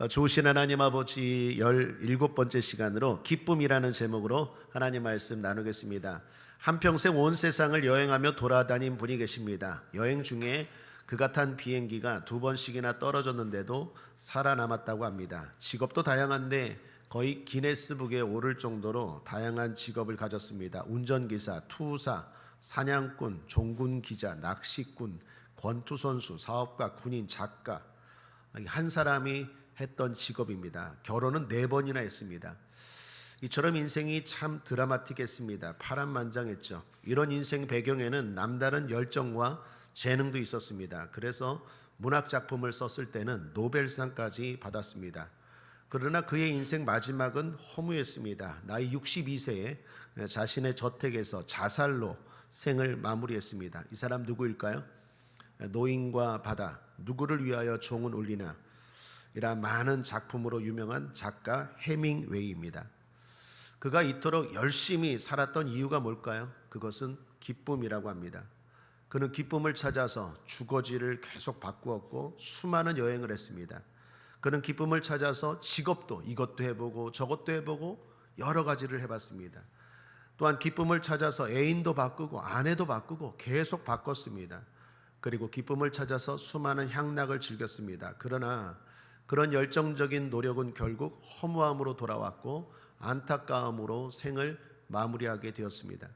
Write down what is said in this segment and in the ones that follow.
좋으신 하나님 아버지 17번째 시간으로 기쁨이라는 제목으로 하나님 말씀 나누겠습니다. 한평생 온 세상을 여행하며 돌아다닌 분이 계십니다. 여행 중에 그가 탄 비행기가 2번씩이나 떨어졌는데도 살아남았다고 합니다. 직업도 다양한데 거의 기네스북에 오를 정도로 다양한 직업을 가졌습니다. 운전기사, 투사, 사냥꾼, 종군기자, 낚시꾼, 권투선수, 사업가, 군인, 작가, 한 사람이 했던 직업입니다. 결혼은 4번이나 했습니다. 이처럼 인생이 참 드라마틱했습니다. 파란만장했죠. 이런 인생 배경에는 남다른 열정과 재능도 있었습니다. 그래서 문학작품을 썼을 때는 노벨상까지 받았습니다. 그러나 그의 인생 마지막은 허무했습니다. 나이 62세에 자신의 저택에서 자살로 생을 마무리했습니다. 이 사람 누구일까요? 노인과 바다, 누구를 위하여 종은 울리나, 이러한 많은 작품으로 유명한 작가 해밍웨이입니다. 그가 이토록 열심히 살았던 이유가 뭘까요? 그것은 기쁨이라고 합니다. 그는 기쁨을 찾아서 주거지를 계속 바꾸었고 수많은 여행을 했습니다. 그는 기쁨을 찾아서 직업도 이것도 해보고 저것도 해보고 여러 가지를 해봤습니다. 또한 기쁨을 찾아서 애인도 바꾸고 아내도 바꾸고 계속 바꿨습니다. 그리고 기쁨을 찾아서 수많은 향락을 즐겼습니다. 그러나 그런 열정적인 노력은 결국 허무함으로 돌아왔고 안타까움으로 생을 마무리하게 되었습니다.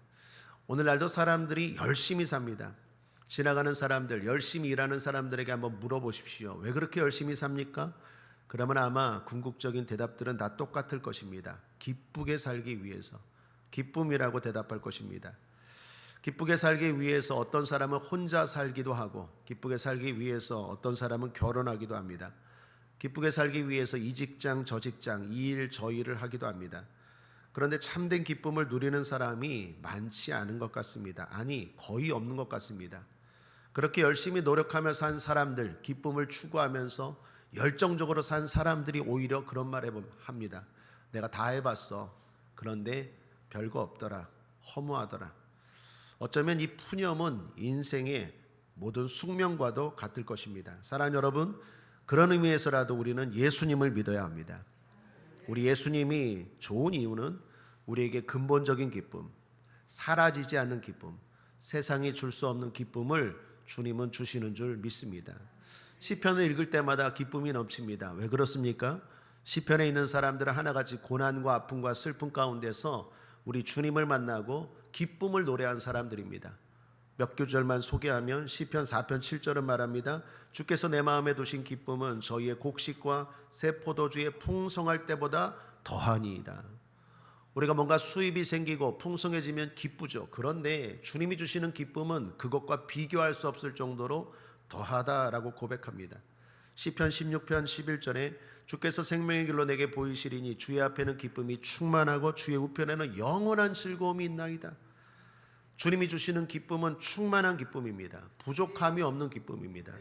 오늘날도 사람들이 열심히 삽니다. 지나가는 사람들, 열심히 일하는 사람들에게 한번 물어보십시오. 왜 그렇게 열심히 삽니까? 그러면 아마 궁극적인 대답들은 다 똑같을 것입니다. 기쁘게 살기 위해서, 기쁨이라고 대답할 것입니다. 기쁘게 살기 위해서 어떤 사람은 혼자 살기도 하고, 기쁘게 살기 위해서 어떤 사람은 결혼하기도 합니다. 기쁘게 살기 위해서 이 직장 저 직장, 이 일 저 일을 하기도 합니다. 그런데 참된 기쁨을 누리는 사람이 많지 않은 것 같습니다. 아니, 거의 없는 것 같습니다. 그렇게 열심히 노력하며 산 사람들, 기쁨을 추구하면서 열정적으로 산 사람들이 오히려 그런 말 합니다. 내가 다 해봤어. 그런데 별거 없더라. 허무하더라. 어쩌면 이 푸념은 인생의 모든 숙명과도 같을 것입니다. 사랑하는 여러분, 그런 의미에서라도 우리는 예수님을 믿어야 합니다. 우리 예수님이 좋은 이유는 우리에게 근본적인 기쁨, 사라지지 않는 기쁨, 세상이 줄 수 없는 기쁨을 주님은 주시는 줄 믿습니다. 시편을 읽을 때마다 기쁨이 넘칩니다. 왜 그렇습니까? 시편에 있는 사람들은 하나같이 고난과 아픔과 슬픔 가운데서 우리 주님을 만나고 기쁨을 노래한 사람들입니다. 몇 구절만 소개하면 시편 4편 7절은 말합니다. 주께서 내 마음에 두신 기쁨은 저희의 곡식과 새 포도주의 풍성할 때보다 더하니이다. 우리가 뭔가 수입이 생기고 풍성해지면 기쁘죠. 그런데 주님이 주시는 기쁨은 그것과 비교할 수 없을 정도로 더하다라고 고백합니다. 시편 16편 11절에 주께서 생명의 길로 내게 보이시리니 주의 앞에는 기쁨이 충만하고 주의 우편에는 영원한 즐거움이 있나이다. 주님이 주시는 기쁨은 충만한 기쁨입니다. 부족함이 없는 기쁨입니다.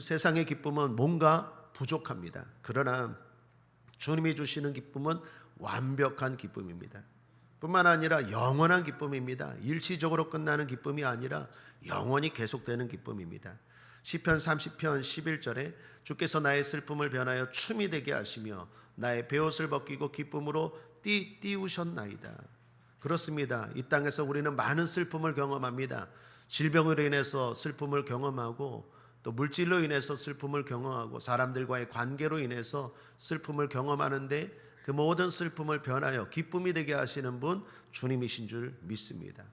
세상의 기쁨은 뭔가 부족합니다. 그러나 주님이 주시는 기쁨은 완벽한 기쁨입니다. 뿐만 아니라 영원한 기쁨입니다. 일시적으로 끝나는 기쁨이 아니라 영원히 계속되는 기쁨입니다. 시편 30편 11절에 주께서 나의 슬픔을 변하여 춤이 되게 하시며 나의 베옷을 벗기고 기쁨으로 띄우셨나이다. 그렇습니다. 이 땅에서 우리는 많은 슬픔을 경험합니다. 질병으로 인해서 슬픔을 경험하고 또 물질로 인해서 슬픔을 경험하고 사람들과의 관계로 인해서 슬픔을 경험하는데 그 모든 슬픔을 변하여 기쁨이 되게 하시는 분 주님이신 줄 믿습니다.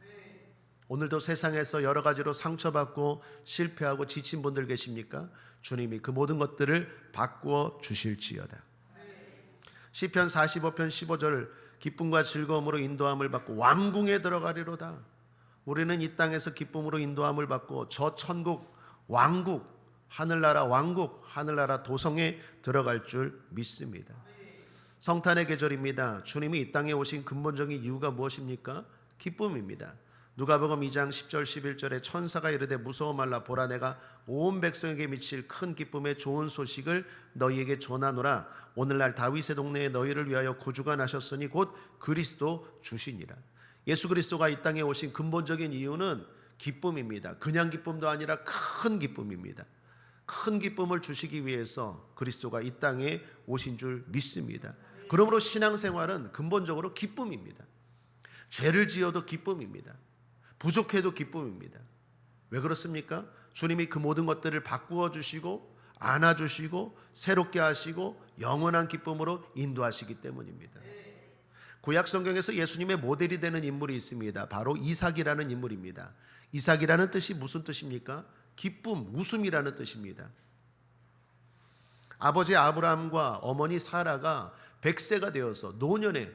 오늘도 세상에서 여러 가지로 상처받고 실패하고 지친 분들 계십니까? 주님이 그 모든 것들을 바꾸어 주실지어다. 시편 45편 15절 기쁨과 즐거움으로 인도함을 받고 왕궁에 들어가리로다. 우리는 이 땅에서 기쁨으로 인도함을 받고 저 천국 왕국, 하늘나라 왕국, 하늘나라 도성에 들어갈 줄 믿습니다. 성탄의 계절입니다. 주님이 이 땅에 오신 근본적인 이유가 무엇입니까? 기쁨입니다. 누가복음 2장 10절 11절에 천사가 이르되 무서워 말라 보라 내가 온 백성에게 미칠 큰 기쁨의 좋은 소식을 너희에게 전하노라. 오늘날 다윗의 동네에 너희를 위하여 구주가 나셨으니 곧 그리스도 주시니라. 예수 그리스도가 이 땅에 오신 근본적인 이유는 기쁨입니다. 그냥 기쁨도 아니라 큰 기쁨입니다. 큰 기쁨을 주시기 위해서 그리스도가 이 땅에 오신 줄 믿습니다. 그러므로 신앙생활은 근본적으로 기쁨입니다. 죄를 지어도 기쁨입니다. 부족해도 기쁨입니다. 왜 그렇습니까? 주님이 그 모든 것들을 바꾸어 주시고 안아주시고 새롭게 하시고 영원한 기쁨으로 인도하시기 때문입니다. 구약 성경에서 예수님의 모델이 되는 인물이 있습니다. 바로 이삭이라는 인물입니다. 이삭이라는 뜻이 무슨 뜻입니까? 기쁨, 웃음이라는 뜻입니다. 아버지 아브라함과 어머니 사라가 100세가 되어서 노년에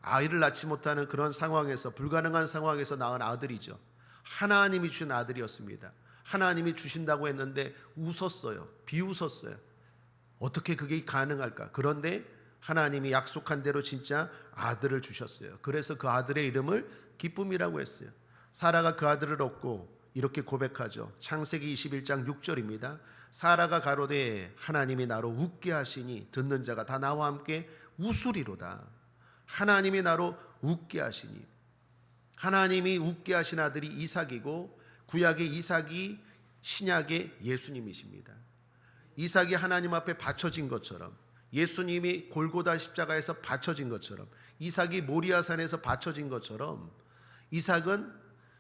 아이를 낳지 못하는 그런 상황에서, 불가능한 상황에서 낳은 아들이죠. 하나님이 주신 아들이었습니다. 하나님이 주신다고 했는데 웃었어요. 비웃었어요. 어떻게 그게 가능할까? 그런데 하나님이 약속한 대로 진짜 아들을 주셨어요. 그래서 그 아들의 이름을 기쁨이라고 했어요. 사라가 그 아들을 얻고 이렇게 고백하죠. 창세기 21장 6절입니다. 사라가 가로되 하나님이 나로 웃게 하시니 듣는 자가 다 나와 함께 웃으리로다. 하나님이 나로 웃게 하시니, 하나님이 웃게 하신 아들이 이삭이고 구약의 이삭이 신약의 예수님이십니다. 이삭이 하나님 앞에 바쳐진 것처럼, 예수님이 골고다 십자가에서 바쳐진 것처럼, 이삭이 모리아산에서 바쳐진 것처럼 이삭은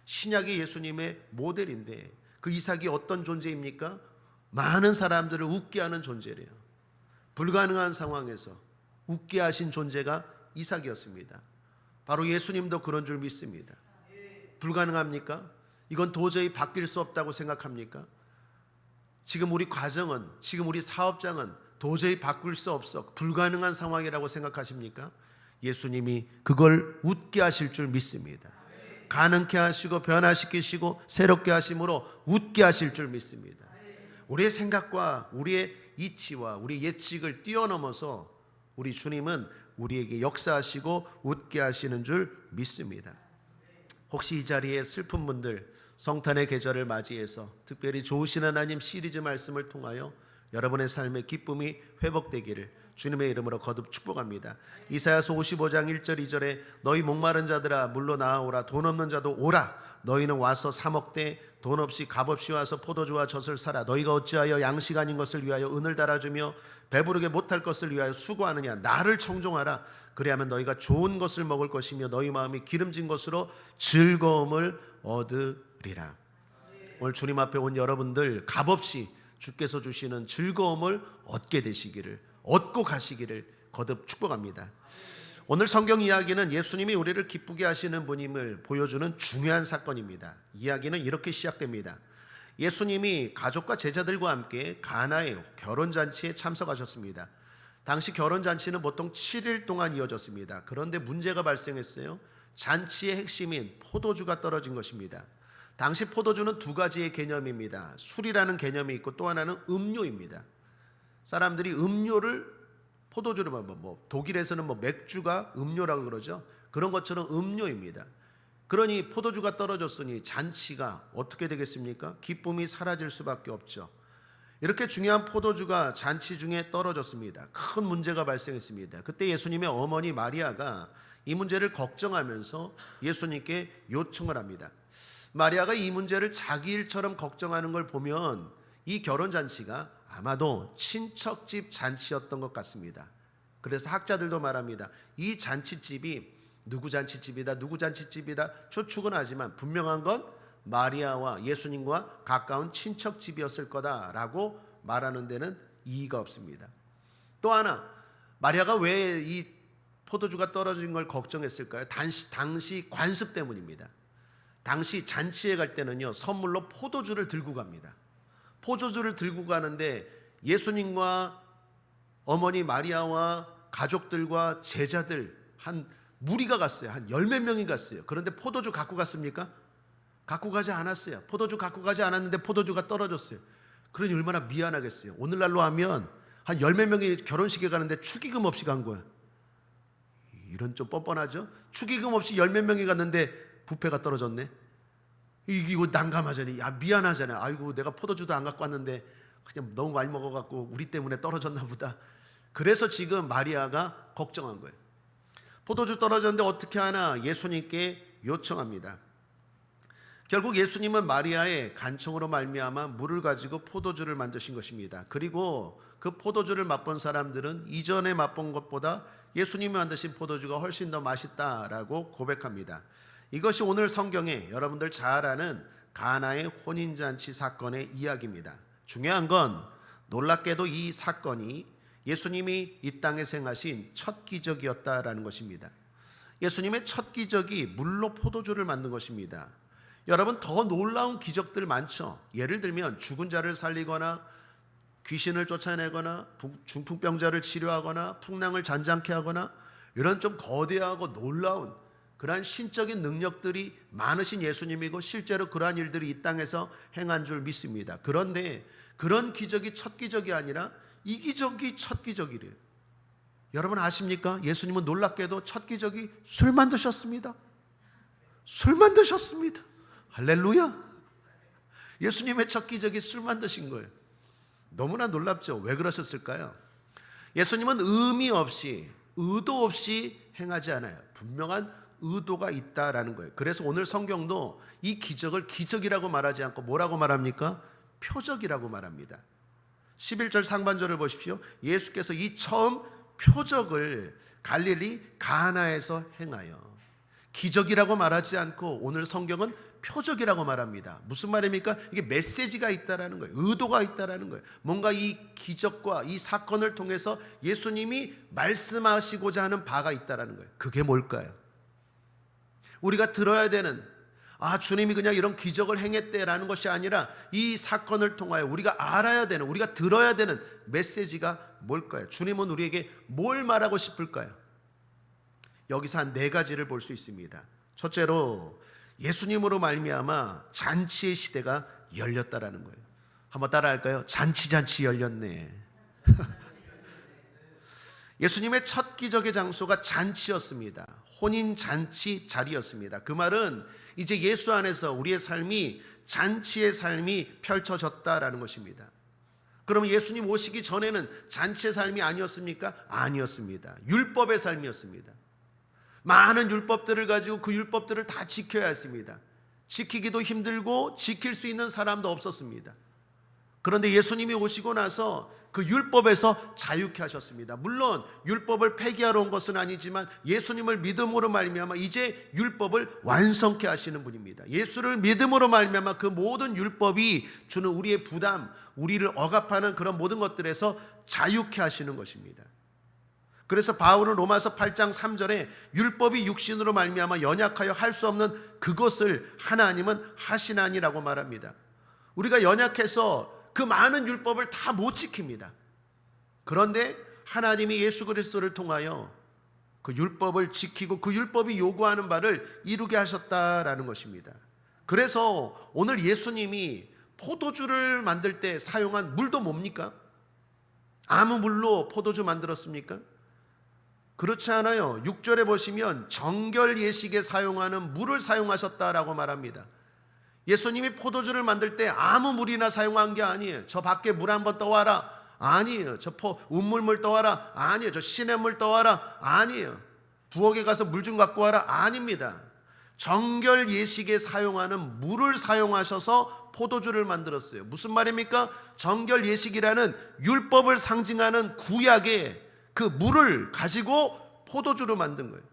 신약의 예수님의 모델인데, 그 이삭이 어떤 존재입니까? 많은 사람들을 웃게 하는 존재래요. 불가능한 상황에서 웃게 하신 존재가 이삭이었습니다. 바로 예수님도 그런 줄 믿습니다. 불가능합니까? 이건 도저히 바뀔 수 없다고 생각합니까? 지금 우리 가정은, 지금 우리 사업장은 도저히 바꿀 수 없어, 불가능한 상황이라고 생각하십니까? 예수님이 그걸 웃게 하실 줄 믿습니다. 가능케 하시고 변화시키시고 새롭게 하심으로 웃게 하실 줄 믿습니다. 우리의 생각과 우리의 이치와 우리 예측을 뛰어넘어서 우리 주님은 우리에게 역사하시고 웃게 하시는 줄 믿습니다. 혹시 이 자리에 슬픈 분들, 성탄의 계절을 맞이해서 특별히 좋으신 하나님 시리즈 말씀을 통하여 여러분의 삶의 기쁨이 회복되기를 주님의 이름으로 거듭 축복합니다. 이사야서 55장 1절 2절에 너희 목마른 자들아 물러 나아오라, 돈 없는 자도 오라. 너희는 와서 사 먹되 돈 없이 값없이 와서 포도주와 젖을 사라. 너희가 어찌하여 양식 아닌 것을 위하여 은을 달아주며 배부르게 못할 것을 위하여 수고하느냐. 나를 청종하라. 그리하면 너희가 좋은 것을 먹을 것이며 너희 마음이 기름진 것으로 즐거움을 얻으리라. 오늘 주님 앞에 온 여러분들 값없이 주께서 주시는 즐거움을 얻게 되시기를, 얻고 가시기를 거듭 축복합니다. 오늘 성경 이야기는 예수님이 우리를 기쁘게 하시는 분임을 보여주는 중요한 사건입니다. 이야기는 이렇게 시작됩니다. 예수님이 가족과 제자들과 함께 가나의 결혼잔치에 참석하셨습니다. 당시 결혼잔치는 보통 7일 동안 이어졌습니다. 그런데 문제가 발생했어요. 잔치의 핵심인 포도주가 떨어진 것입니다. 당시 포도주는 두 가지의 개념입니다. 술이라는 개념이 있고 또 하나는 음료입니다. 사람들이 음료를 포도주를 독일에서는 맥주가 음료라고 그러죠. 그런 것처럼 음료입니다. 그러니 포도주가 떨어졌으니 잔치가 어떻게 되겠습니까? 기쁨이 사라질 수밖에 없죠. 이렇게 중요한 포도주가 잔치 중에 떨어졌습니다. 큰 문제가 발생했습니다. 그때 예수님의 어머니 마리아가 이 문제를 걱정하면서 예수님께 요청을 합니다. 마리아가 이 문제를 자기 일처럼 걱정하는 걸 보면 이 결혼잔치가 아마도 친척집 잔치였던 것 같습니다. 그래서 학자들도 말합니다. 이 잔치집이 누구 잔치집이다, 누구 잔치집이다 추측은 하지만 분명한 건 마리아와 예수님과 가까운 친척집이었을 거다라고 말하는 데는 이의가 없습니다. 또 하나, 마리아가 왜 이 포도주가 떨어진 걸 걱정했을까요? 당시 관습 때문입니다. 당시 잔치에 갈 때는요, 선물로 포도주를 들고 갑니다. 포도주를 들고 가는데 예수님과 어머니 마리아와 가족들과 제자들 한 무리가 갔어요. 한 10몇 명이 갔어요. 그런데 포도주 갖고 갔습니까? 갖고 가지 않았어요. 포도주 갖고 가지 않았는데 포도주가 떨어졌어요. 그러니 얼마나 미안하겠어요. 오늘날로 하면 한 10몇 명이 결혼식에 가는데 축의금 없이 간 거야. 이런 좀 뻔뻔하죠? 축의금 없이 10몇 명이 갔는데 뷔페가 떨어졌네. 이거 난감하잖아요. 야, 미안하잖아요. 아이고, 내가 포도주도 안 갖고 왔는데 그냥 너무 많이 먹어갖고 우리 때문에 떨어졌나 보다. 그래서 지금 마리아가 걱정한 거예요. 포도주 떨어졌는데 어떻게 하나 예수님께 요청합니다. 결국 예수님은 마리아의 간청으로 말미암아 물을 가지고 포도주를 만드신 것입니다. 그리고 그 포도주를 맛본 사람들은 이전에 맛본 것보다 예수님이 만드신 포도주가 훨씬 더 맛있다라고 고백합니다. 이것이 오늘 성경에 여러분들 잘 아는 가나의 혼인잔치 사건의 이야기입니다. 중요한 건 놀랍게도 이 사건이 예수님이 이 땅에 행하신 첫 기적이었다라는 것입니다. 예수님의 첫 기적이 물로 포도주를 만든 것입니다. 여러분, 더 놀라운 기적들 많죠. 예를 들면 죽은 자를 살리거나 귀신을 쫓아내거나 중풍병자를 치료하거나 풍랑을 잔잔케 하거나 이런 좀 거대하고 놀라운 그러한 신적인 능력들이 많으신 예수님이고 실제로 그러한 일들이 이 땅에서 행한 줄 믿습니다. 그런데 그런 기적이 첫 기적이 아니라 이 기적이 첫 기적이래요. 여러분 아십니까? 예수님은 놀랍게도 첫 기적이 술 만드셨습니다. 술 만드셨습니다. 할렐루야. 예수님의 첫 기적이 술 만드신 거예요. 너무나 놀랍죠. 왜 그러셨을까요? 예수님은 의미 없이 의도 없이 행하지 않아요. 분명한 의도가 있다라는 거예요. 그래서 오늘 성경도 이 기적을 기적이라고 말하지 않고 뭐라고 말합니까? 표적이라고 말합니다. 11절 상반절을 보십시오. 예수께서 이 처음 표적을 갈릴리 가나에서 행하여, 기적이라고 말하지 않고 오늘 성경은 표적이라고 말합니다. 무슨 말입니까? 이게 메시지가 있다라는 거예요. 의도가 있다라는 거예요. 뭔가 이 기적과 이 사건을 통해서 예수님이 말씀하시고자 하는 바가 있다라는 거예요. 그게 뭘까요? 우리가 들어야 되는, 주님이 그냥 이런 기적을 행했대라는 것이 아니라 이 사건을 통하여 우리가 알아야 되는, 우리가 들어야 되는 메시지가 뭘까요? 주님은 우리에게 뭘 말하고 싶을까요? 여기서 한 4가지를 볼 수 있습니다. 첫째로 예수님으로 말미암아 잔치의 시대가 열렸다라는 거예요. 한번 따라할까요? 잔치 열렸네. 예수님의 첫 기적의 장소가 잔치였습니다. 혼인 잔치 자리였습니다. 그 말은 이제 예수 안에서 우리의 삶이 잔치의 삶이 펼쳐졌다라는 것입니다. 그러면 예수님 오시기 전에는 잔치의 삶이 아니었습니까? 아니었습니다. 율법의 삶이었습니다. 많은 율법들을 가지고 그 율법들을 다 지켜야 했습니다. 지키기도 힘들고 지킬 수 있는 사람도 없었습니다. 그런데 예수님이 오시고 나서 그 율법에서 자유케 하셨습니다. 물론 율법을 폐기하러 온 것은 아니지만 예수님을 믿음으로 말미암아 이제 율법을 완성케 하시는 분입니다. 예수를 믿음으로 말미암아 그 모든 율법이 주는 우리의 부담, 우리를 억압하는 그런 모든 것들에서 자유케 하시는 것입니다. 그래서 바울은 로마서 8장 3절에 율법이 육신으로 말미암아 연약하여 할 수 없는 그것을 하나님은 하시나니라고 말합니다. 우리가 연약해서 그 많은 율법을 다 못 지킵니다. 그런데 하나님이 예수 그리스도를 통하여 그 율법을 지키고 그 율법이 요구하는 바를 이루게 하셨다라는 것입니다. 그래서 오늘 예수님이 포도주를 만들 때 사용한 물도 뭡니까? 아무 물로 포도주 만들었습니까? 그렇지 않아요. 6절에 보시면 정결 예식에 사용하는 물을 사용하셨다라고 말합니다. 예수님이 포도주를 만들 때 아무 물이나 사용한 게 아니에요. 저 밖에 물 한번 떠와라. 아니에요. 저 운물물 떠와라. 아니에요. 저 시냇물 떠와라. 아니에요. 부엌에 가서 물 좀 갖고 와라. 아닙니다. 정결 예식에 사용하는 물을 사용하셔서 포도주를 만들었어요. 무슨 말입니까? 정결 예식이라는 율법을 상징하는 구약의 그 물을 가지고 포도주로 만든 거예요.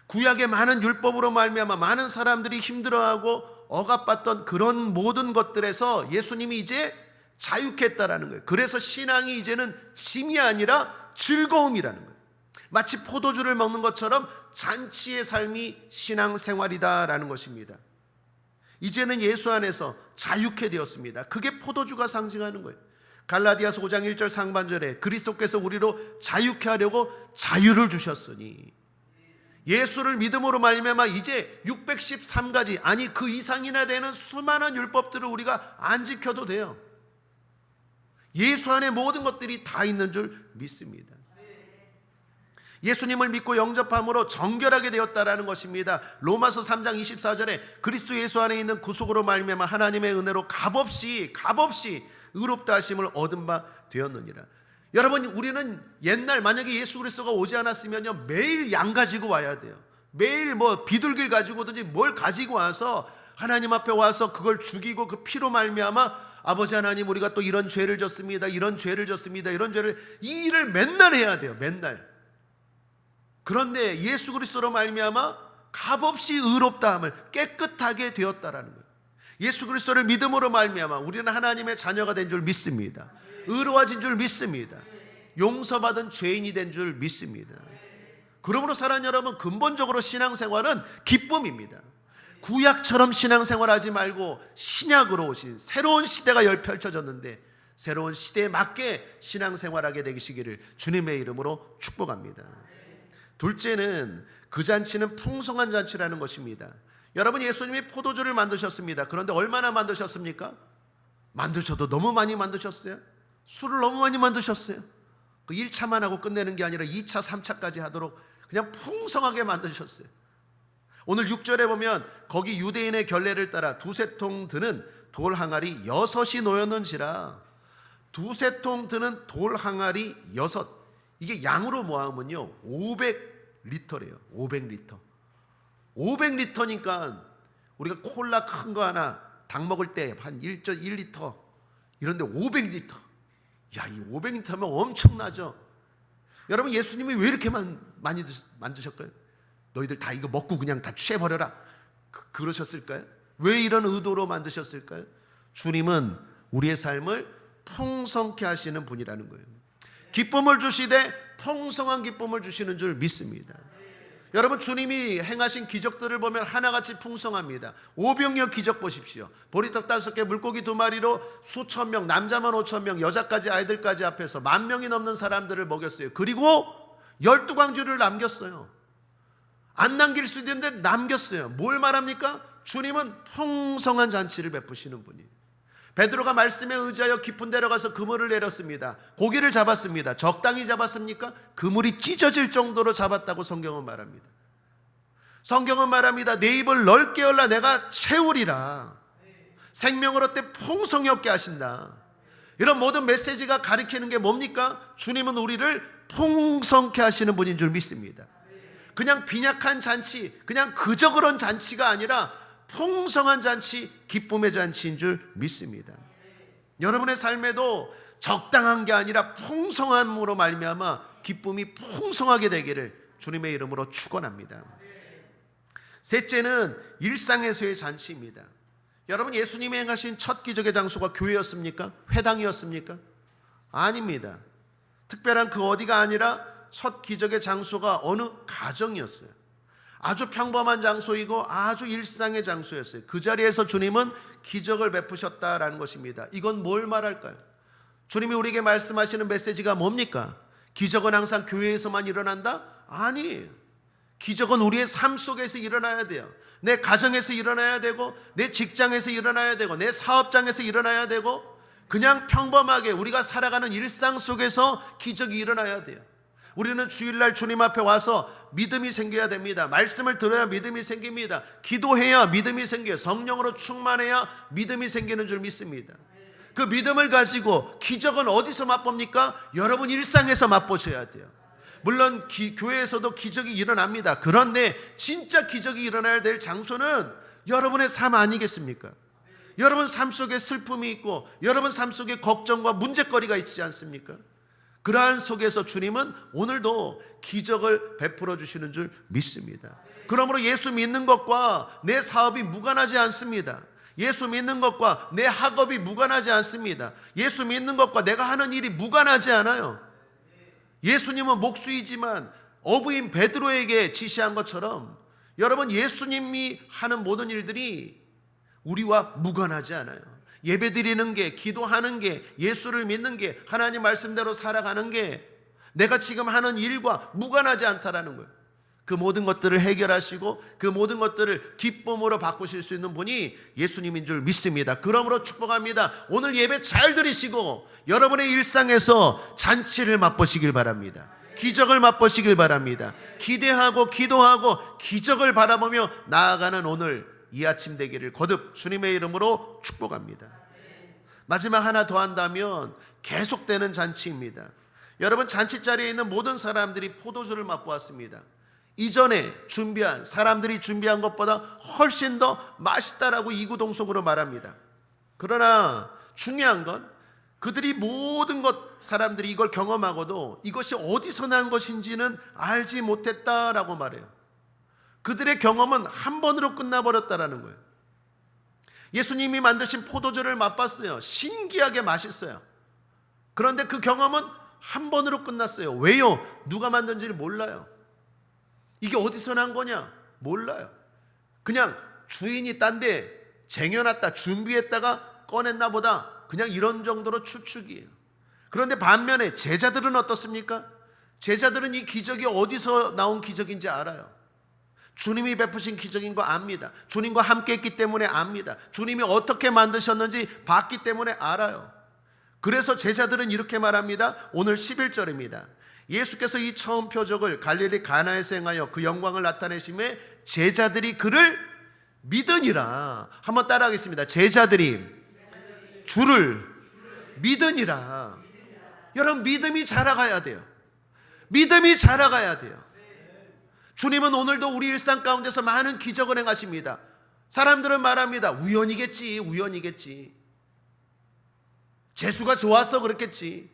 구약의 많은 율법으로 말미암아 많은 사람들이 힘들어하고 억압받던 그런 모든 것들에서 예수님이 이제 자유케 했다라는 거예요. 그래서 신앙이 이제는 짐이 아니라 즐거움이라는 거예요. 마치 포도주를 먹는 것처럼 잔치의 삶이 신앙생활이다라는 것입니다. 이제는 예수 안에서 자유케 되었습니다. 그게 포도주가 상징하는 거예요. 갈라디아서 5장 1절 상반절에 그리스도께서 우리로 자유케 하려고 자유를 주셨으니, 예수를 믿음으로 말미암아 이제 613가지 아니 그 이상이나 되는 수많은 율법들을 우리가 안 지켜도 돼요. 예수 안에 모든 것들이 다 있는 줄 믿습니다. 예수님을 믿고 영접함으로 정결하게 되었다라는 것입니다. 로마서 3장 24절에 그리스도 예수 안에 있는 구속으로 말미암아 하나님의 은혜로 값없이 의롭다 하심을 얻은 바 되었느니라. 여러분, 우리는 옛날 만약에 예수 그리스도가 오지 않았으면요 매일 양 가지고 와야 돼요. 매일 비둘기를 가지고 오든지 뭘 가지고 와서 하나님 앞에 와서 그걸 죽이고 그 피로 말미암아 아버지 하나님, 우리가 또 이런 죄를 졌습니다, 이런 죄를 졌습니다, 이런 죄를, 이 일을 맨날 해야 돼요. 맨날. 그런데 예수 그리스도로 말미암아 값없이 의롭다함을, 깨끗하게 되었다라는 거예요. 예수 그리스도를 믿음으로 말미암아 우리는 하나님의 자녀가 된 줄 믿습니다. 의로워진 줄 믿습니다. 용서받은 죄인이 된 줄 믿습니다. 그러므로 사랑하는 여러분, 근본적으로 신앙생활은 기쁨입니다. 구약처럼 신앙생활하지 말고 신약으로 오신 새로운 시대가 펼쳐졌는데 새로운 시대에 맞게 신앙생활하게 되시기를 주님의 이름으로 축복합니다. 둘째는 그 잔치는 풍성한 잔치라는 것입니다. 여러분, 예수님이 포도주를 만드셨습니다. 그런데 얼마나 만드셨습니까? 만드셔도 너무 많이 만드셨어요. 술을 너무 많이 만드셨어요. 그 1차만 하고 끝내는 게 아니라 2차, 3차까지 하도록 그냥 풍성하게 만드셨어요. 오늘 6절에 보면 거기 유대인의 결례를 따라 두세 통 드는 돌 항아리 6이 놓였는지라. 두세 통 드는 돌 항아리 6. 이게 양으로 모아면요 500리터래요. 500리터. 500리터니까 우리가 콜라 큰 거 하나 당 먹을 때 한 1.1리터 이런데 500리터. 야, 이 500리터면 엄청나죠. 여러분, 예수님이 왜 이렇게 많이 만드셨을까요? 너희들 다 이거 먹고 그냥 다 취해버려라, 그러셨을까요? 왜 이런 의도로 만드셨을까요? 주님은 우리의 삶을 풍성케 하시는 분이라는 거예요. 기쁨을 주시되 풍성한 기쁨을 주시는 줄 믿습니다. 여러분, 주님이 행하신 기적들을 보면 하나같이 풍성합니다. 오병이어 기적 보십시오. 보리떡 5개, 물고기 2마리로 수천 명, 남자만 5천 명, 여자까지 아이들까지 앞에서 10,000명이 넘는 사람들을 먹였어요. 그리고 12광주를 남겼어요. 안 남길 수 있는데 남겼어요. 뭘 말합니까? 주님은 풍성한 잔치를 베푸시는 분이에요. 베드로가 말씀에 의지하여 깊은 데로 가서 그물을 내렸습니다. 고기를 잡았습니다. 적당히 잡았습니까? 그물이 찢어질 정도로 잡았다고 성경은 말합니다. 성경은 말합니다. 내 입을 넓게 열라 내가 채우리라. 생명을 얻되 풍성히 얻게 하신다. 이런 모든 메시지가 가리키는 게 뭡니까? 주님은 우리를 풍성케 하시는 분인 줄 믿습니다. 그냥 빈약한 잔치, 그냥 그저 그런 잔치가 아니라 풍성한 잔치, 기쁨의 잔치인 줄 믿습니다. 여러분의 삶에도 적당한 게 아니라 풍성함으로 말미암아 기쁨이 풍성하게 되기를 주님의 이름으로 축원합니다. 셋째는 일상에서의 잔치입니다. 여러분, 예수님이 행하신 첫 기적의 장소가 교회였습니까? 회당이었습니까? 아닙니다. 특별한 그 어디가 아니라 첫 기적의 장소가 어느 가정이었어요. 아주 평범한 장소이고 아주 일상의 장소였어요. 그 자리에서 주님은 기적을 베푸셨다라는 것입니다. 이건 뭘 말할까요? 주님이 우리에게 말씀하시는 메시지가 뭡니까? 기적은 항상 교회에서만 일어난다? 아니에요. 기적은 우리의 삶 속에서 일어나야 돼요. 내 가정에서 일어나야 되고, 내 직장에서 일어나야 되고, 내 사업장에서 일어나야 되고, 그냥 평범하게 우리가 살아가는 일상 속에서 기적이 일어나야 돼요. 우리는 주일날 주님 앞에 와서 믿음이 생겨야 됩니다. 말씀을 들어야 믿음이 생깁니다. 기도해야 믿음이 생겨요. 성령으로 충만해야 믿음이 생기는 줄 믿습니다. 그 믿음을 가지고 기적은 어디서 맛봅니까? 여러분 일상에서 맛보셔야 돼요. 물론 교회에서도 기적이 일어납니다. 그런데 진짜 기적이 일어나야 될 장소는 여러분의 삶 아니겠습니까? 여러분 삶 속에 슬픔이 있고 여러분 삶 속에 걱정과 문제거리가 있지 않습니까? 그러한 속에서 주님은 오늘도 기적을 베풀어 주시는 줄 믿습니다. 그러므로 예수 믿는 것과 내 사업이 무관하지 않습니다. 예수 믿는 것과 내 학업이 무관하지 않습니다. 예수 믿는 것과 내가 하는 일이 무관하지 않아요. 예수님은 목수이지만 어부인 베드로에게 지시한 것처럼 여러분 예수님이 하는 모든 일들이 우리와 무관하지 않아요. 예배드리는 게, 기도하는 게, 예수를 믿는 게, 하나님 말씀대로 살아가는 게 내가 지금 하는 일과 무관하지 않다라는 거예요. 그 모든 것들을 해결하시고 그 모든 것들을 기쁨으로 바꾸실 수 있는 분이 예수님인 줄 믿습니다. 그러므로 축복합니다. 오늘 예배 잘 드리시고 여러분의 일상에서 잔치를 맛보시길 바랍니다. 기적을 맛보시길 바랍니다. 기대하고 기도하고 기적을 바라보며 나아가는 오늘 이 아침 되기를 거듭 주님의 이름으로 축복합니다. 마지막 하나 더 한다면 계속되는 잔치입니다. 여러분 잔치 자리에 있는 모든 사람들이 포도주를 맛보았습니다. 이전에 준비한 사람들이 준비한 것보다 훨씬 더 맛있다라고 이구동성으로 말합니다. 그러나 중요한 건 그들이 모든 것 사람들이 이걸 경험하고도 이것이 어디서 난 것인지는 알지 못했다라고 말해요. 그들의 경험은 한 번으로 끝나버렸다라는 거예요. 예수님이 만드신 포도주를 맛봤어요. 신기하게 맛있어요. 그런데 그 경험은 한 번으로 끝났어요. 왜요? 누가 만든지를 몰라요. 이게 어디서 난 거냐? 몰라요. 그냥 주인이 딴 데 쟁여놨다 준비했다가 꺼냈나 보다, 그냥 이런 정도로 추측이에요. 그런데 반면에 제자들은 어떻습니까? 제자들은 이 기적이 어디서 나온 기적인지 알아요. 주님이 베푸신 기적인 거 압니다. 주님과 함께 했기 때문에 압니다. 주님이 어떻게 만드셨는지 봤기 때문에 알아요. 그래서 제자들은 이렇게 말합니다. 오늘 11절입니다. 예수께서 이 처음 표적을 갈릴리 가나에서 행하여 그 영광을 나타내심에 제자들이 그를 믿으니라. 한번 따라하겠습니다. 제자들이 주를 믿으니라. 여러분, 믿음이 자라가야 돼요. 믿음이 자라가야 돼요. 주님은 오늘도 우리 일상 가운데서 많은 기적을 행하십니다. 사람들은 말합니다. 우연이겠지, 우연이겠지. 재수가 좋아서 그렇겠지.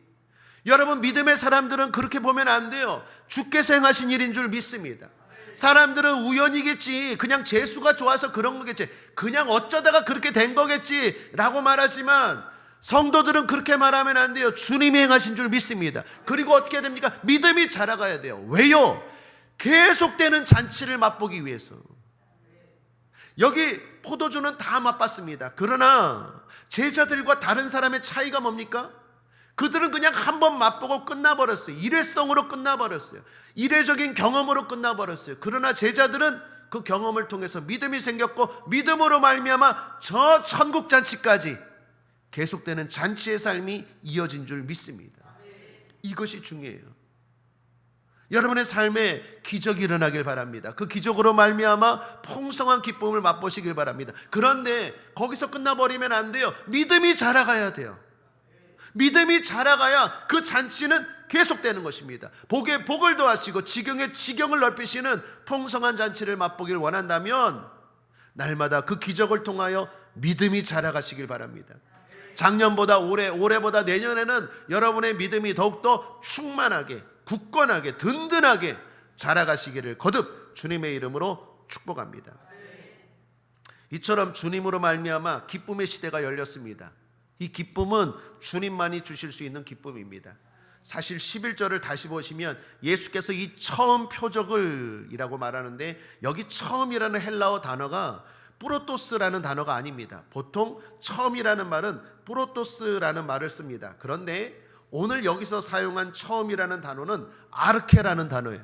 여러분, 믿음의 사람들은 그렇게 보면 안 돼요. 주께서 행하신 일인 줄 믿습니다. 사람들은 우연이겠지, 그냥 재수가 좋아서 그런 거겠지, 그냥 어쩌다가 그렇게 된 거겠지 라고 말하지만 성도들은 그렇게 말하면 안 돼요. 주님이 행하신 줄 믿습니다. 그리고 어떻게 해야 됩니까? 믿음이 자라가야 돼요. 왜요? 계속되는 잔치를 맛보기 위해서. 여기 포도주는 다 맛봤습니다. 그러나 제자들과 다른 사람의 차이가 뭡니까? 그들은 그냥 한 번 맛보고 끝나버렸어요. 일회성으로 끝나버렸어요. 이례적인 경험으로 끝나버렸어요. 그러나 제자들은 그 경험을 통해서 믿음이 생겼고, 믿음으로 말미암아 저 천국 잔치까지 계속되는 잔치의 삶이 이어진 줄 믿습니다. 이것이 중요해요. 여러분의 삶에 기적이 일어나길 바랍니다. 그 기적으로 말미암아 풍성한 기쁨을 맛보시길 바랍니다. 그런데 거기서 끝나버리면 안 돼요. 믿음이 자라가야 돼요. 믿음이 자라가야 그 잔치는 계속되는 것입니다. 복에 복을 더하시고 지경에 지경을 넓히시는 풍성한 잔치를 맛보길 원한다면 날마다 그 기적을 통하여 믿음이 자라가시길 바랍니다. 작년보다 올해보다 내년에는 여러분의 믿음이 더욱더 충만하게, 굳건하게, 든든하게 자라가시기를 거듭 주님의 이름으로 축복합니다. 이처럼 주님으로 말미암아 기쁨의 시대가 열렸습니다. 이 기쁨은 주님만이 주실 수 있는 기쁨입니다. 사실 11절을 다시 보시면 예수께서 이 처음 표적을 이라고 말하는데, 여기 처음이라는 헬라어 단어가 뿌로토스라는 단어가 아닙니다. 보통 처음이라는 말은 뿌로토스라는 말을 씁니다. 그런데 오늘 여기서 사용한 처음이라는 단어는 아르케라는 단어예요.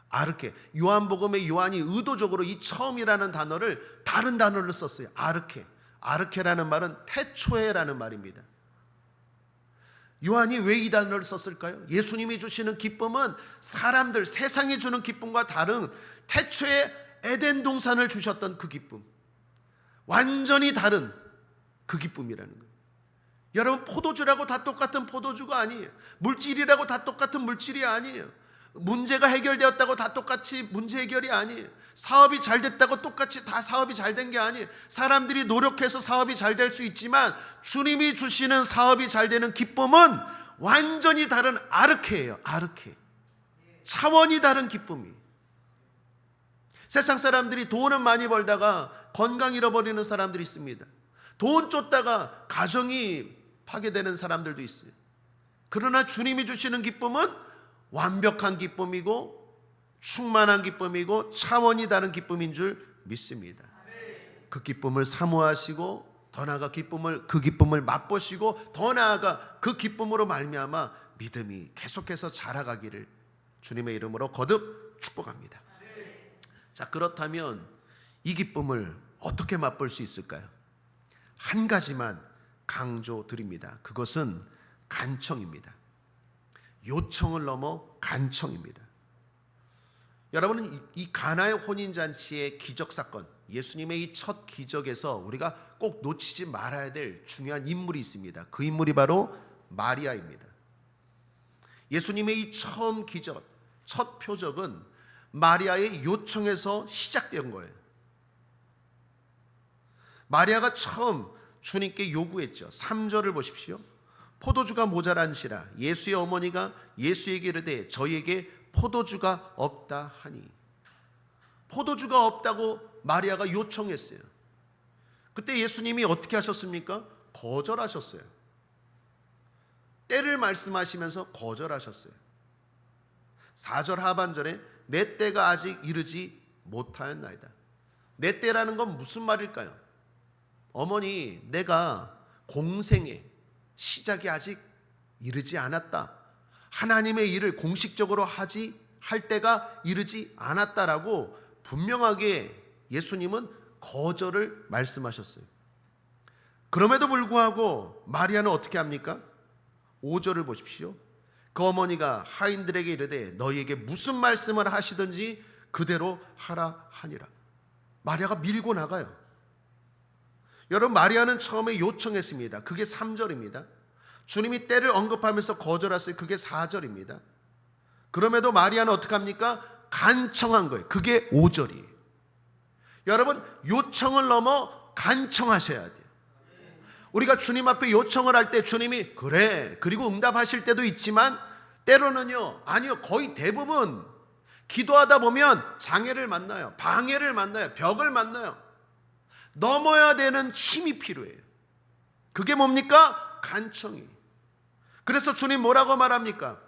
아르케. 요한복음의 요한이 의도적으로 이 처음이라는 단어를 다른 단어를 썼어요. 아르케. 아르케라는 말은 태초에라는 말입니다. 요한이 왜 이 단어를 썼을까요? 예수님이 주시는 기쁨은 사람들, 세상이 주는 기쁨과 다른 태초에 에덴 동산을 주셨던 그 기쁨, 완전히 다른 그 기쁨이라는 거예요. 여러분, 포도주라고 다 똑같은 포도주가 아니에요. 물질이라고 다 똑같은 물질이 아니에요. 문제가 해결되었다고 다 똑같이 문제 해결이 아니에요. 사업이 잘 됐다고 똑같이 다 사업이 잘 된 게 아니에요. 사람들이 노력해서 사업이 잘 될 수 있지만 주님이 주시는 사업이 잘 되는 기쁨은 완전히 다른 아르케예요. 아르케. 차원이 다른 기쁨이. 세상 사람들이 돈은 많이 벌다가 건강 잃어버리는 사람들이 있습니다. 돈 쫓다가 가정이 파괴되는 사람들도 있어요. 그러나 주님이 주시는 기쁨은 완벽한 기쁨이고 충만한 기쁨이고 차원이 다른 기쁨인 줄 믿습니다. 그 기쁨을 사모하시고 더 나아가 그 기쁨을 맛보시고 더 나아가 그 기쁨으로 말미암아 믿음이 계속해서 자라가기를 주님의 이름으로 거듭 축복합니다. 자, 그렇다면 이 기쁨을 어떻게 맛볼 수 있을까요? 한 가지만 강조드립니다. 그것은 간청입니다. 요청을 넘어 간청입니다. 여러분은 이 가나의 혼인잔치의 기적사건, 예수님의 이 첫 기적에서 우리가 꼭 놓치지 말아야 될 중요한 인물이 있습니다. 그 인물이 바로 마리아입니다. 예수님의 이 처음 기적, 첫 표적은 마리아의 요청에서 시작된 거예요. 마리아가 처음 주님께 요구했죠. 3절을 보십시오. 포도주가 모자란시라. 예수의 어머니가 예수에게 이르되 저희에게 포도주가 없다 하니. 포도주가 없다고 마리아가 요청했어요. 그때 예수님이 어떻게 하셨습니까? 거절하셨어요. 때를 말씀하시면서 거절하셨어요. 4절 하반절에 내 때가 아직 이르지 못하였나이다. 내 때라는 건 무슨 말일까요? 어머니, 내가 공생의 시작이 아직 이르지 않았다. 하나님의 일을 공식적으로 할 때가 이르지 않았다라고 분명하게 예수님은 거절을 말씀하셨어요. 그럼에도 불구하고 마리아는 어떻게 합니까? 5절을 보십시오. 그 어머니가 하인들에게 이르되 너희에게 무슨 말씀을 하시든지 그대로 하라 하니라. 마리아가 밀고 나가요. 여러분, 마리아는 처음에 요청했습니다. 그게 3절입니다. 주님이 때를 언급하면서 거절했어요. 그게 4절입니다. 그럼에도 마리아는 어떻게 합니까? 간청한 거예요. 그게 5절이에요. 여러분, 요청을 넘어 간청하셔야 돼요. 우리가 주님 앞에 요청을 할 때 주님이 그래 그리고 응답하실 때도 있지만 때로는요, 아니요, 거의 대부분 기도하다 보면 장애를 만나요. 방해를 만나요. 벽을 만나요. 넘어야 되는 힘이 필요해요. 그게 뭡니까? 간청이. 그래서 주님 뭐라고 말합니까?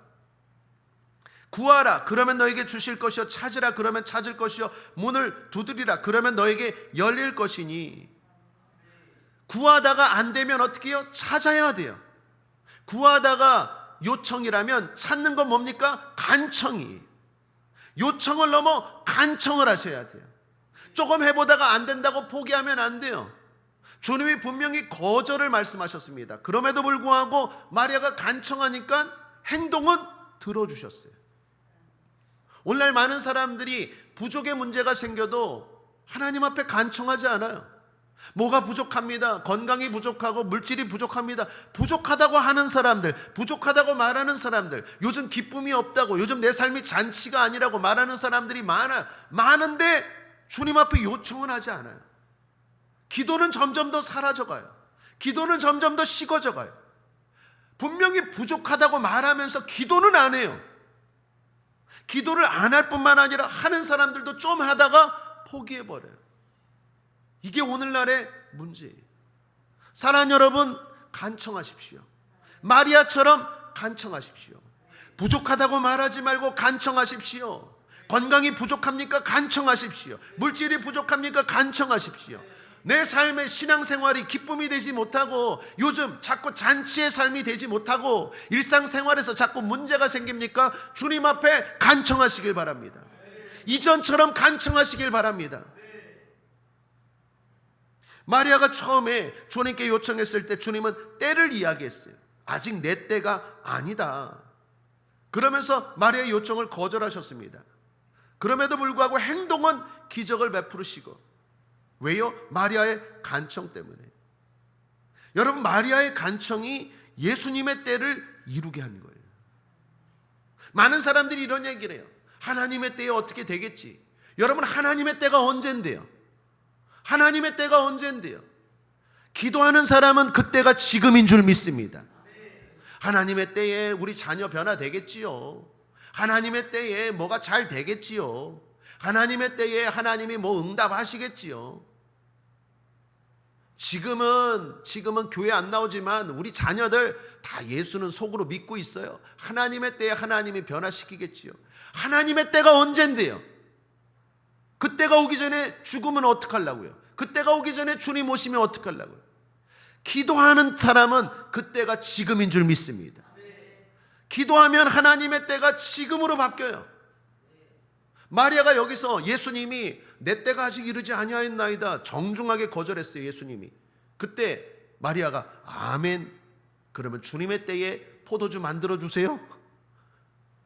구하라 그러면 너에게 주실 것이요, 찾으라 그러면 찾을 것이요, 문을 두드리라 그러면 너에게 열릴 것이니. 구하다가 안 되면 어떻게 해요? 찾아야 돼요. 구하다가 요청이라면 찾는 건 뭡니까? 간청이. 요청을 넘어 간청을 하셔야 돼요. 조금 해보다가 안 된다고 포기하면 안 돼요. 주님이 분명히 거절을 말씀하셨습니다. 그럼에도 불구하고 마리아가 간청하니까 행동은 들어주셨어요. 오늘날 많은 사람들이 부족의 문제가 생겨도 하나님 앞에 간청하지 않아요. 뭐가 부족합니다. 건강이 부족하고 물질이 부족합니다. 부족하다고 하는 사람들, 부족하다고 말하는 사람들, 요즘 기쁨이 없다고, 요즘 내 삶이 잔치가 아니라고 말하는 사람들이 많은데 주님 앞에 요청은 하지 않아요. 기도는 점점 더 사라져가요. 기도는 점점 더 식어져가요. 분명히 부족하다고 말하면서 기도는 안 해요. 기도를 안 할 뿐만 아니라 하는 사람들도 좀 하다가 포기해버려요. 이게 오늘날의 문제예요. 사랑하는 여러분, 간청하십시오. 마리아처럼 간청하십시오. 부족하다고 말하지 말고 간청하십시오. 건강이 부족합니까? 간청하십시오. 물질이 부족합니까? 간청하십시오. 내 삶의 신앙생활이 기쁨이 되지 못하고 요즘 자꾸 잔치의 삶이 되지 못하고 일상생활에서 자꾸 문제가 생깁니까? 주님 앞에 간청하시길 바랍니다. 이전처럼 간청하시길 바랍니다. 마리아가 처음에 주님께 요청했을 때 주님은 때를 이야기했어요. 아직 내 때가 아니다. 그러면서 마리아의 요청을 거절하셨습니다. 그럼에도 불구하고 행동은 기적을 베푸시고. 왜요? 마리아의 간청 때문에. 여러분, 마리아의 간청이 예수님의 때를 이루게 한 거예요. 많은 사람들이 이런 얘기를 해요. 하나님의 때에 어떻게 되겠지? 여러분, 하나님의 때가 언젠데요? 하나님의 때가 언젠데요? 기도하는 사람은 그때가 지금인 줄 믿습니다. 하나님의 때에 우리 자녀 변화되겠지요. 하나님의 때에 뭐가 잘 되겠지요. 하나님의 때에 하나님이 뭐 응답하시겠지요. 지금은 교회 안 나오지만 우리 자녀들 다 예수는 속으로 믿고 있어요. 하나님의 때에 하나님이 변화시키겠지요. 하나님의 때가 언젠데요? 그때가 오기 전에 죽으면 어떡하려고요? 그때가 오기 전에 주님 오시면 어떡하려고요? 기도하는 사람은 그때가 지금인 줄 믿습니다. 기도하면 하나님의 때가 지금으로 바뀌어요. 마리아가 여기서 예수님이 내 때가 아직 이르지 아니하였나이다 정중하게 거절했어요. 예수님이. 그때 마리아가 아멘. 그러면 주님의 때에 포도주 만들어 주세요.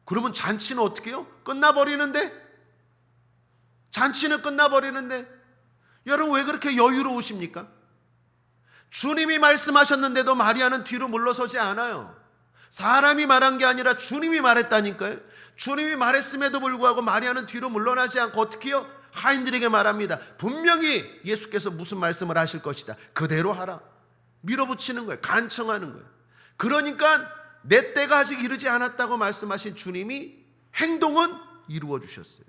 그러면 잔치는 어떻게 해요? 끝나버리는데? 잔치는 끝나버리는데? 여러분, 왜 그렇게 여유로우십니까? 주님이 말씀하셨는데도 마리아는 뒤로 물러서지 않아요. 사람이 말한 게 아니라 주님이 말했다니까요. 주님이 말했음에도 불구하고 마리아는 뒤로 물러나지 않고 어떻게 해요? 하인들에게 말합니다. 분명히 예수께서 무슨 말씀을 하실 것이다. 그대로 하라. 밀어붙이는 거예요. 간청하는 거예요. 그러니까 내 때가 아직 이르지 않았다고 말씀하신 주님이 행동은 이루어 주셨어요.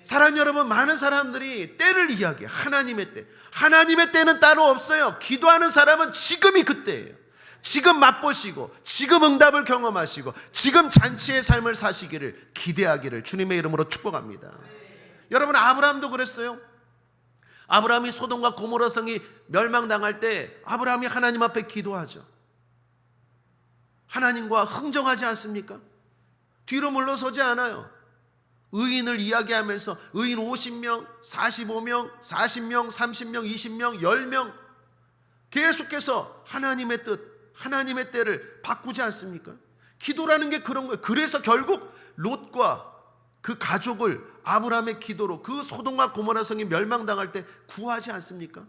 사랑하는 여러분, 많은 사람들이 때를 이야기해요. 하나님의 때. 하나님의 때는 따로 없어요. 기도하는 사람은 지금이 그때예요. 지금 맛보시고, 지금 응답을 경험하시고, 지금 잔치의 삶을 사시기를 기대하기를 주님의 이름으로 축복합니다. 여러분, 아브라함도 그랬어요. 아브라함이 소돔과 고모라 성이 멸망당할 때 아브라함이 하나님 앞에 기도하죠. 하나님과 흥정하지 않습니까? 뒤로 물러서지 않아요. 의인을 이야기하면서 의인 50명, 45명, 40명, 30명, 20명, 10명 계속해서 하나님의 뜻, 하나님의 때를 바꾸지 않습니까? 기도라는 게 그런 거예요. 그래서 결국 롯과 그 가족을 아브라함의 기도로 그 소돔과 고모라 성이 멸망당할 때 구하지 않습니까?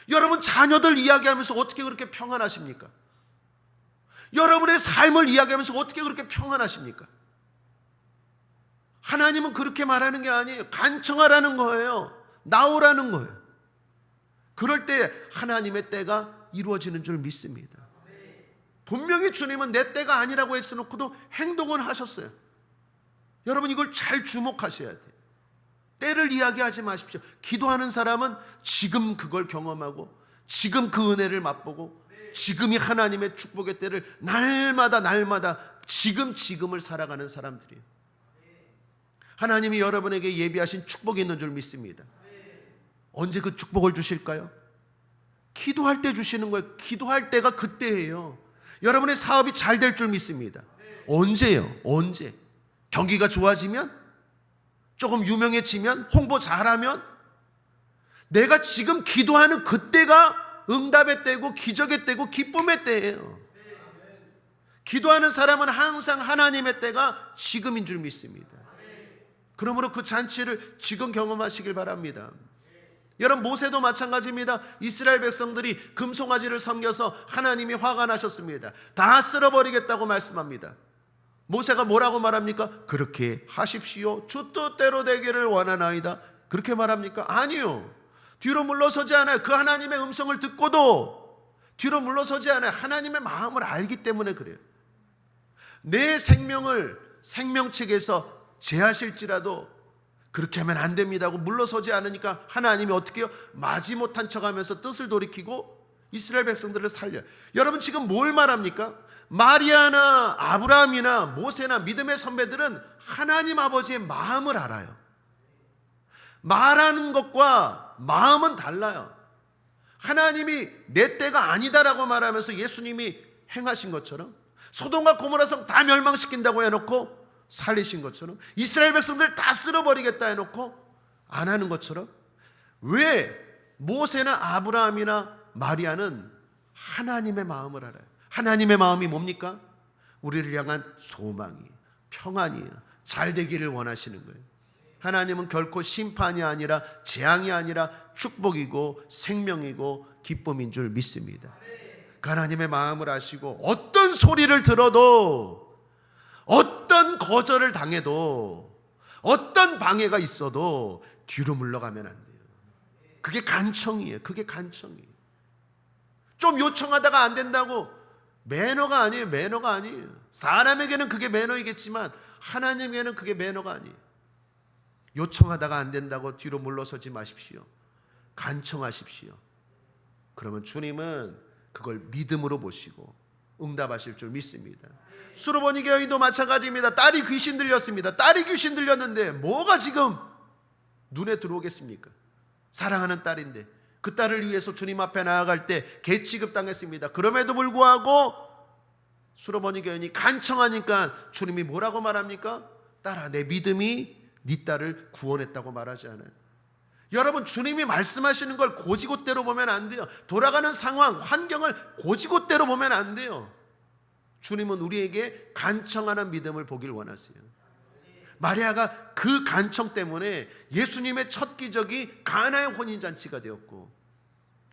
여러분, 자녀들 이야기하면서 어떻게 그렇게 평안하십니까? 여러분의 삶을 이야기하면서 어떻게 그렇게 평안하십니까? 하나님은 그렇게 말하는 게 아니에요. 간청하라는 거예요. 나오라는 거예요. 그럴 때 하나님의 때가 이루어지는 줄 믿습니다. 분명히 주님은 내 때가 아니라고 했어놓고도 행동은 하셨어요. 여러분, 이걸 잘 주목하셔야 돼요. 때를 이야기하지 마십시오. 기도하는 사람은 지금 그걸 경험하고 지금 그 은혜를 맛보고 지금이 하나님의 축복의 때를 날마다 지금을 살아가는 사람들이에요. 하나님이 여러분에게 예비하신 축복이 있는 줄 믿습니다. 언제 그 축복을 주실까요? 기도할 때 주시는 거예요. 기도할 때가 그때예요. 여러분의 사업이 잘 될 줄 믿습니다. 언제요? 언제? 경기가 좋아지면? 조금 유명해지면? 홍보 잘하면? 내가 지금 기도하는 그때가 응답의 때고 기적의 때고 기쁨의 때예요. 기도하는 사람은 항상 하나님의 때가 지금인 줄 믿습니다. 그러므로 그 잔치를 지금 경험하시길 바랍니다. 여러분, 모세도 마찬가지입니다. 이스라엘 백성들이 금송아지를 섬겨서 하나님이 화가 나셨습니다. 다 쓸어버리겠다고 말씀합니다. 모세가 뭐라고 말합니까? 그렇게 하십시오. 주 뜻대로 되기를 원하나이다. 그렇게 말합니까? 아니요. 뒤로 물러서지 않아요. 그 하나님의 음성을 듣고도 뒤로 물러서지 않아요. 하나님의 마음을 알기 때문에 그래요. 내 생명을 생명책에서 제하실지라도 그렇게 하면 안 됩니다 하고 물러서지 않으니까 하나님이 어떻게 해요? 마지못한 척하면서 뜻을 돌이키고 이스라엘 백성들을 살려요. 여러분, 지금 뭘 말합니까? 마리아나 아브라함이나 모세나 믿음의 선배들은 하나님 아버지의 마음을 알아요. 말하는 것과 마음은 달라요. 하나님이 내 때가 아니다라고 말하면서 예수님이 행하신 것처럼, 소돔과 고모라 성 다 멸망시킨다고 해놓고 살리신 것처럼, 이스라엘 백성들 다 쓸어버리겠다 해놓고 안 하는 것처럼, 왜 모세나 아브라함이나 마리아는 하나님의 마음을 알아요? 하나님의 마음이 뭡니까? 우리를 향한 소망이에요. 평안이에요. 잘 되기를 원하시는 거예요. 하나님은 결코 심판이 아니라 재앙이 아니라 축복이고 생명이고 기쁨인 줄 믿습니다. 그 하나님의 마음을 아시고 어떤 소리를 들어도, 어떤 거절을 당해도, 어떤 방해가 있어도 뒤로 물러가면 안 돼요. 그게 간청이에요. 그게 간청이에요. 좀 요청하다가 안 된다고 매너가 아니에요. 매너가 아니에요. 사람에게는 그게 매너이겠지만 하나님에게는 그게 매너가 아니에요. 요청하다가 안 된다고 뒤로 물러서지 마십시오. 간청하십시오. 그러면 주님은 그걸 믿음으로 보시고 응답하실 줄 믿습니다. 수르보니 여인도 마찬가지입니다. 딸이 귀신 들렸습니다. 딸이 귀신 들렸는데 뭐가 지금 눈에 들어오겠습니까? 사랑하는 딸인데 그 딸을 위해서 주님 앞에 나아갈 때 개취급당했습니다. 그럼에도 불구하고 수르보니 여인이 간청하니까 주님이 뭐라고 말합니까? 딸아, 내 믿음이 네 딸을 구원했다고 말하지 않아요. 여러분, 주님이 말씀하시는 걸 고지곳대로 보면 안 돼요. 돌아가는 상황, 환경을 고지곳대로 보면 안 돼요. 주님은 우리에게 간청하는 믿음을 보길 원하세요. 마리아가 그 간청 때문에 예수님의 첫 기적이 가나의 혼인잔치가 되었고,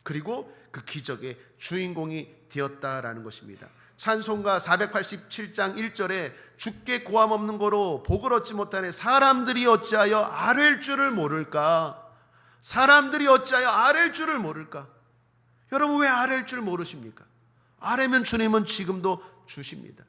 그리고 그 기적의 주인공이 되었다라는 것입니다. 찬송가 487장 1절에 주께 고함 없는 거로 복을 얻지 못하네 사람들이 어찌하여 아랠 줄을 모를까? 사람들이 어찌하여 아랠 줄을 모를까? 여러분 왜 아랠 줄 모르십니까? 아뢰면 주님은 지금도 주십니다.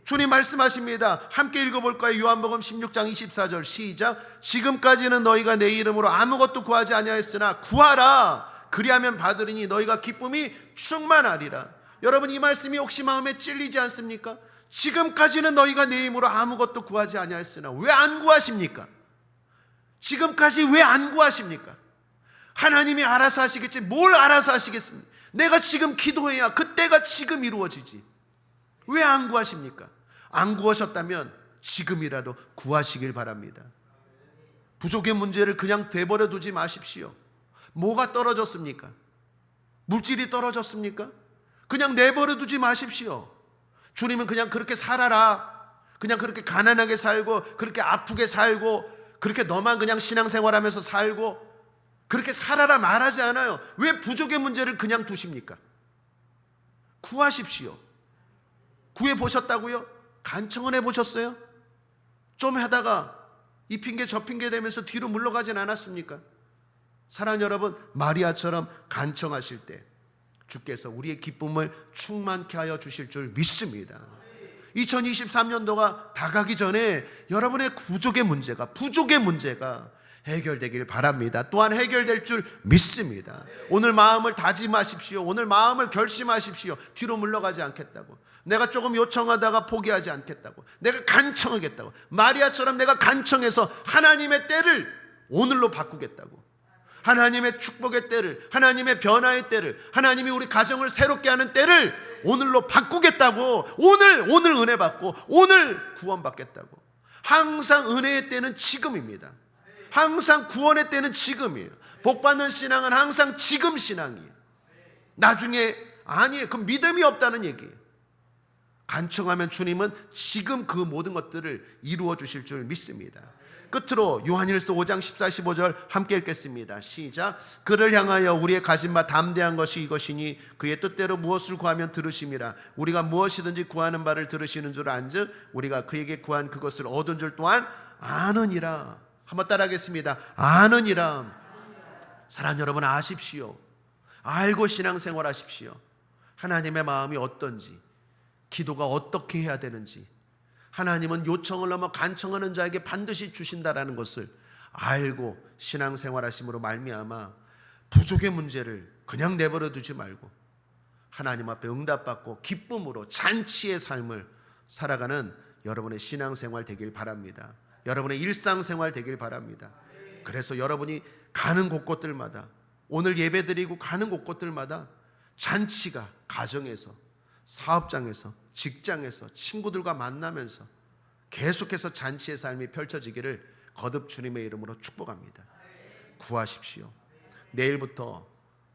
주님 말씀하십니다. 함께 읽어볼까요? 요한복음 16장 24절 시작. 지금까지는 너희가 내 이름으로 아무것도 구하지 아니하였으나 구하라 그리하면 받으리니 너희가 기쁨이 충만하리라. 여러분 이 말씀이 혹시 마음에 찔리지 않습니까? 지금까지는 너희가 내 이름으로 아무것도 구하지 아니하였으나 왜 안 구하십니까? 지금까지 왜 안 구하십니까? 하나님이 알아서 하시겠지. 뭘 알아서 하시겠습니까? 내가 지금 기도해야 그때가 지금 이루어지지. 왜 안 구하십니까? 안 구하셨다면 지금이라도 구하시길 바랍니다. 부족의 문제를 그냥 내버려 두지 마십시오. 뭐가 떨어졌습니까? 물질이 떨어졌습니까? 그냥 내버려 두지 마십시오. 주님은 그냥 그렇게 살아라, 그냥 그렇게 가난하게 살고 그렇게 아프게 살고 그렇게 너만 그냥 신앙생활하면서 살고 그렇게 살아라 말하지 않아요. 왜 부족의 문제를 그냥 두십니까? 구하십시오. 구해보셨다고요? 간청은 해보셨어요? 좀 하다가 이 핑계 저 핑계 대면서 뒤로 물러가진 않았습니까? 사랑하는 여러분, 마리아처럼 간청하실 때 주께서 우리의 기쁨을 충만케 하여 주실 줄 믿습니다. 2023년도가 다가기 전에 여러분의 부족의 문제가 해결되길 바랍니다. 또한 해결될 줄 믿습니다. 오늘 마음을 다짐하십시오. 오늘 마음을 결심하십시오. 뒤로 물러가지 않겠다고. 내가 조금 요청하다가 포기하지 않겠다고. 내가 간청하겠다고. 마리아처럼 내가 간청해서 하나님의 때를 오늘로 바꾸겠다고. 하나님의 축복의 때를, 하나님의 변화의 때를, 하나님이 우리 가정을 새롭게 하는 때를 오늘로 바꾸겠다고. 오늘 은혜 받고 오늘 구원 받겠다고. 항상 은혜의 때는 지금입니다. 항상 구원의 때는 지금이에요. 복 받는 신앙은 항상 지금 신앙이에요. 나중에 아니에요. 그 믿음이 없다는 얘기예요. 간청하면 주님은 지금 그 모든 것들을 이루어 주실 줄 믿습니다. 끝으로 요한일서 5장 14, 15절 함께 읽겠습니다. 시작. 그를 향하여 우리의 가진 바 담대한 것이 이것이니 그의 뜻대로 무엇을 구하면 들으심이라. 우리가 무엇이든지 구하는 바를 들으시는 줄 안즉 우리가 그에게 구한 그것을 얻은 줄 또한 아느니라. 한번 따라하겠습니다. 아느니라. 사랑하는 여러분, 아십시오. 알고 신앙생활 하십시오. 하나님의 마음이 어떤지, 기도가 어떻게 해야 되는지, 하나님은 요청을 넘어 간청하는 자에게 반드시 주신다라는 것을 알고 신앙생활 하심으로 말미암아 부족의 문제를 그냥 내버려 두지 말고 하나님 앞에 응답받고 기쁨으로 잔치의 삶을 살아가는 여러분의 신앙생활 되길 바랍니다. 여러분의 일상생활 되길 바랍니다. 그래서 여러분이 가는 곳곳들마다, 오늘 예배드리고 가는 곳곳들마다 잔치가 가정에서, 사업장에서, 직장에서, 친구들과 만나면서 계속해서 잔치의 삶이 펼쳐지기를 거듭 주님의 이름으로 축복합니다. 구하십시오. 내일부터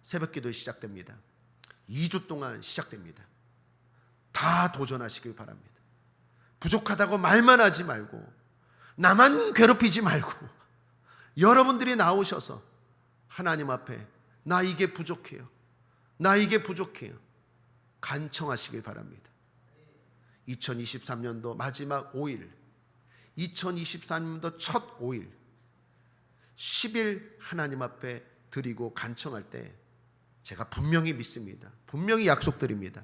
새벽기도 시작됩니다. 2주 동안 시작됩니다. 다 도전하시길 바랍니다. 부족하다고 말만 하지 말고, 나만 괴롭히지 말고, 여러분들이 나오셔서 하나님 앞에 나 이게 부족해요, 나 이게 부족해요 간청하시길 바랍니다. 2023년도 마지막 5일, 2023년도 첫 5일 10일 하나님 앞에 드리고 간청할 때 제가 분명히 믿습니다. 분명히 약속드립니다.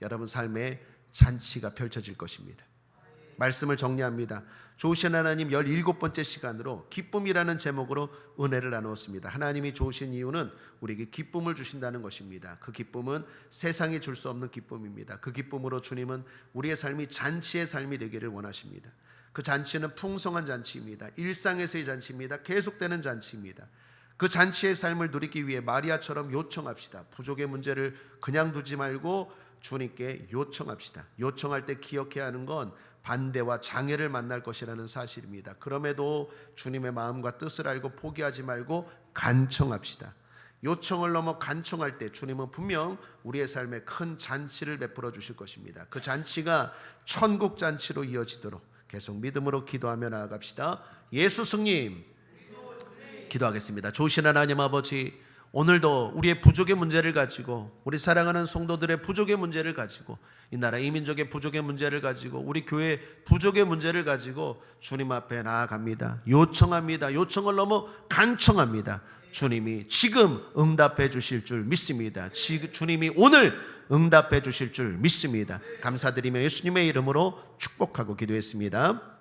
여러분 삶에 잔치가 펼쳐질 것입니다. 말씀을 정리합니다. 좋으신 하나님 17번째 시간으로 기쁨이라는 제목으로 은혜를 나누었습니다. 하나님이 좋으신 이유는 우리에게 기쁨을 주신다는 것입니다. 그 기쁨은 세상이 줄 수 없는 기쁨입니다. 그 기쁨으로 주님은 우리의 삶이 잔치의 삶이 되기를 원하십니다. 그 잔치는 풍성한 잔치입니다. 일상에서의 잔치입니다. 계속되는 잔치입니다. 그 잔치의 삶을 누리기 위해 마리아처럼 요청합시다. 부족의 문제를 그냥 두지 말고 주님께 요청합시다. 요청할 때 기억해야 하는 건 반대와 장애를 만날 것이라는 사실입니다. 그럼에도 주님의 마음과 뜻을 알고 포기하지 말고 간청합시다. 요청을 넘어 간청할 때 주님은 분명 우리의 삶에 큰 잔치를 베풀어 주실 것입니다. 그 잔치가 천국 잔치로 이어지도록 계속 믿음으로 기도하며 나아갑시다. 예수 승님, 기도하겠습니다. 좋으신 하나님 아버지, 오늘도 우리의 부족의 문제를 가지고, 우리 사랑하는 성도들의 부족의 문제를 가지고, 이 나라 이 민족의 부족의 문제를 가지고, 우리 교회 부족의 문제를 가지고 주님 앞에 나아갑니다. 요청합니다. 요청을 넘어 간청합니다. 주님이 지금 응답해 주실 줄 믿습니다. 주님이 오늘 응답해 주실 줄 믿습니다. 감사드리며 예수님의 이름으로 축복하고 기도했습니다.